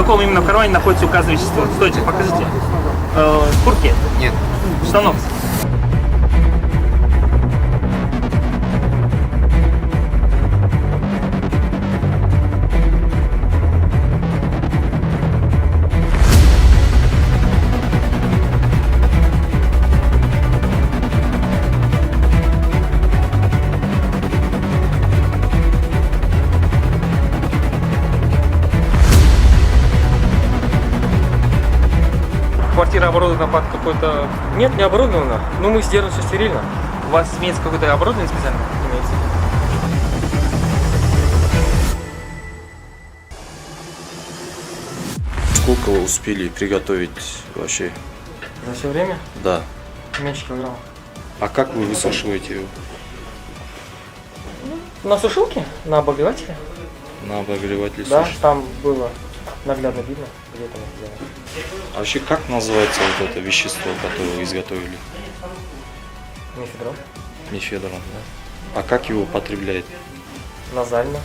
каком именно в кармане находится указанное вещество? Стойте, покажите. Куртки? Нет. Штанов? Квартира оборудована под какой-то... Нет, не оборудовано. Но мы сделали все стерильно. У вас имеется какое-то оборудование специальное? Имеется. Сколько вы успели приготовить вообще? За все время Да. меньше килограмма. А как вы высушиваете его? На сушилке, на обогревателе. На обогревателе Да, сушите? там было наглядно видно, где это мы сделали. А вообще как называется вот это вещество, которое вы изготовили? Мефедрон. Мефедрон, да? А как его употребляют? Назально.